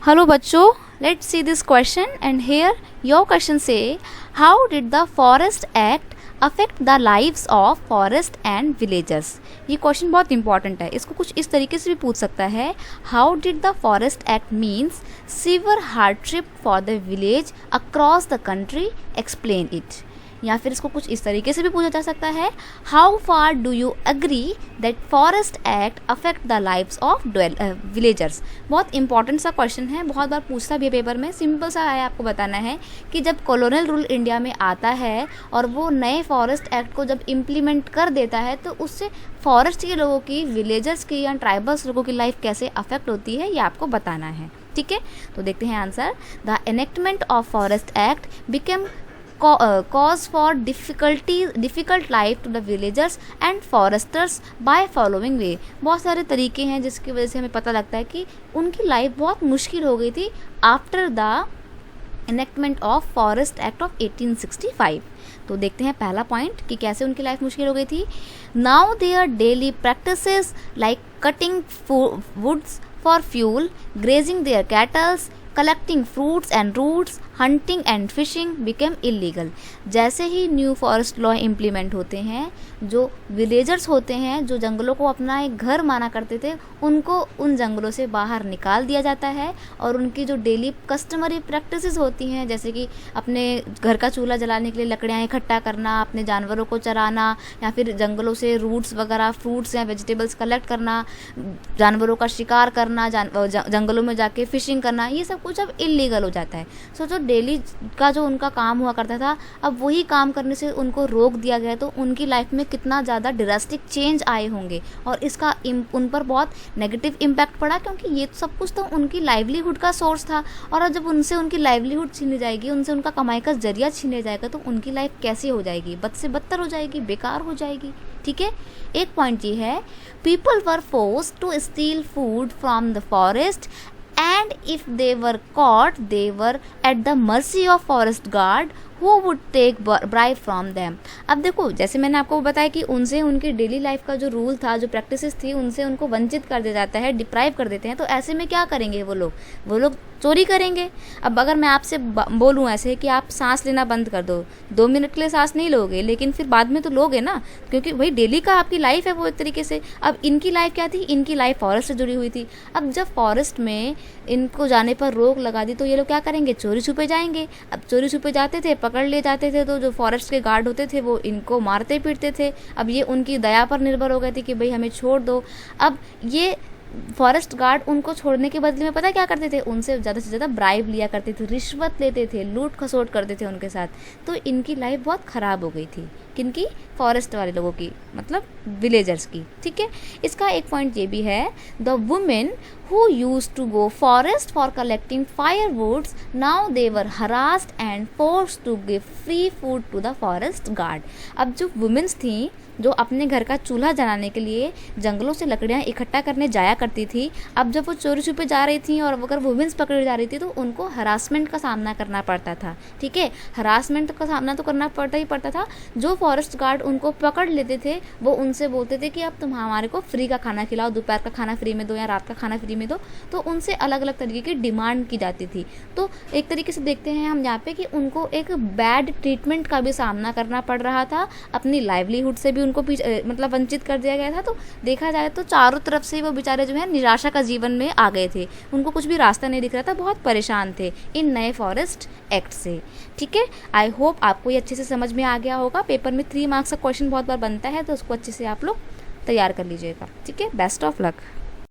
Hello बच्चों, let's see this question and here your question say how did the Forest Act affect the lives of forest and villagers। ये question बहुत important है, इसको कुछ इस तरीके से भी पूछ सकता है, how did the forest act means sewer hardship for the village across the country, explain it. या फिर इसको कुछ इस तरीके से भी पूछा जा सकता है, how far do you agree that forest act affect the lives of villagers. बहुत इंपॉर्टेंट सा क्वेश्चन है, बहुत बार पूछता भी है पेपर में। सिंपल सा है, आपको बताना है कि जब कॉलोनियल रूल इंडिया में आता है और वो नए फॉरेस्ट एक्ट को जब इम्प्लीमेंट कर देता है तो उससे फॉरेस्ट के लोगों की, विलेजर्स की या ट्राइबल्स लोगों की लाइफ कैसे अफेक्ट होती है, ये आपको बताना है। ठीक है, तो देखते हैं answer. The enactment of forest act became cause for difficult life to the villagers and foresters by following way। बहुत सारे तरीके हैं जिसकी वजह से हमें पता लगता है कि उनकी लाइफ बहुत मुश्किल हो गई थी after the enactment of forest act of 1865। तो देखते हैं पहला पॉइंट कि कैसे उनकी लाइफ मुश्किल हो गई थी। Now there daily practices like cutting woods for fuel, grazing their cattles, collecting fruits and roots, hunting and fishing became illegal. जैसे ही न्यू फॉरेस्ट लॉ इम्प्लीमेंट होते हैं, जो विलेजर्स होते हैं, जो जंगलों को अपना एक घर माना करते थे, उनको उन जंगलों से बाहर निकाल दिया जाता है और उनकी जो डेली कस्टमरी प्रैक्टिसेस होती हैं, जैसे कि अपने घर का चूल्हा जलाने के लिए लकड़ियाँ इकट्ठा करना, अपने जानवरों को चराना, या फिर जंगलों से रूट्स वगैरह, फ्रूट्स या वेजिटेबल्स कलेक्ट करना, जानवरों का शिकार करना, जंगलों में जाके फिशिंग करना, ये सब कुछ अब इलीगल हो जाता है। सो जो डेली का जो उनका काम हुआ करता था, अब वही काम करने से उनको रोक दिया गया, तो उनकी लाइफ में कितना ज़्यादा ड्रास्टिक चेंज आए होंगे और इसका उन पर बहुत नेगेटिव इम्पैक्ट पड़ा, क्योंकि ये सब कुछ तो उनकी लाइवलीहुड का सोर्स था। और अब जब उनसे उनकी लाइवलीहुड छीनी जाएगी, उनसे उनका कमाई का जरिया छीने जाएगा, तो उनकी लाइफ कैसी हो जाएगी? बद से बदतर हो जाएगी, बेकार हो जाएगी। ठीक है, एक पॉइंट ये है, people were forced to steal food from the forest and if they were caught they were at the mercy of forest guard who would take bribe from them। अब देखो, जैसे मैंने आपको बताया कि उनसे उनकी डेली लाइफ का जो रूल था, जो प्रैक्टिसेस थी, उनसे उनको वंचित कर दिया जाता है, डिप्राइव कर देते हैं। तो ऐसे में क्या करेंगे वो लोग चोरी करेंगे। अब अगर मैं आपसे बोलूँ ऐसे कि आप सांस लेना बंद कर दो, 2 मिनट के लिए सांस नहीं लोगे, लेकिन फिर बाद में तो लोगे ना, क्योंकि वही डेली का आपकी लाइफ है वो एक तरीके से। अब इनकी लाइफ क्या थी? इनकी लाइफ फॉरेस्ट से जुड़ी हुई थी। अब जब फॉरेस्ट में इनको जाने पर रोक लगा दी तो ये लोग क्या करेंगे? चोरी छुपे जाएंगे। अब चोरी छुपे जाते थे, पकड़ ले जाते थे, तो जो फॉरेस्ट के गार्ड होते थे वो इनको मारते पीटते थे। अब ये उनकी दया पर निर्भर हो गए थे कि भाई हमें छोड़ दो। अब ये फॉरेस्ट गार्ड उनको छोड़ने के बदले में पता क्या करते थे? उनसे ज़्यादा से ज़्यादा ब्राइब लिया करते थे, रिश्वत लेते थे, लूट खसोट करते थे उनके साथ। तो इनकी लाइफ बहुत ख़राब हो गई थी। किनकी? फॉरेस्ट वाले लोगों की, मतलब विलेजर्स की। ठीक है, इसका एक पॉइंट ये भी है, the women who use to go forest for collecting firewoods now they were harassed and forced to give free food to the forest guard. अब जो वुमेन्स थी, जो अपने घर का चूल्हा जलाने के लिए जंगलों से लकड़ियाँ इकट्ठा करने जाया करती थी, अब जब वो चोरी छुपे जा रही थी और अगर वुमेन्स पकड़ी जा रही थी तो उनको हरासमेंट का सामना करना पड़ता था। ठीक है, हरासमेंट का सामना तो करना पड़ता ही पड़ता था। जो फॉरेस्ट गार्ड उनको पकड़ लेते थे वो उनसे बोलते थे कि अब तुम हमारे को फ्री का खाना खिलाओ, दोपहर का खाना फ्री में दो या रात का खाना फ्री में दो। तो उनसे अलग अलग तरीके की डिमांड की जाती थी। तो एक तरीके से देखते हैं हम यहाँ पे कि उनको एक बैड ट्रीटमेंट का भी सामना करना पड़ रहा था, अपनी लाइवलीहुड से भी उनको मतलब वंचित कर दिया गया था। तो देखा जाए तो चारों तरफ से वो बेचारे जो है निराशा का जीवन में आ गए थे, उनको कुछ भी रास्ता नहीं दिख रहा था, बहुत परेशान थे इन नए फॉरेस्ट एक्ट से। ठीक है, आई होप आपको ये अच्छे से समझ में आ गया होगा। पेपर में 3 मार्क्स का क्वेश्चन बहुत बार बनता है, तो उसको अच्छे से आप लोग तैयार कर लीजिएगा। ठीक है, बेस्ट ऑफ लक।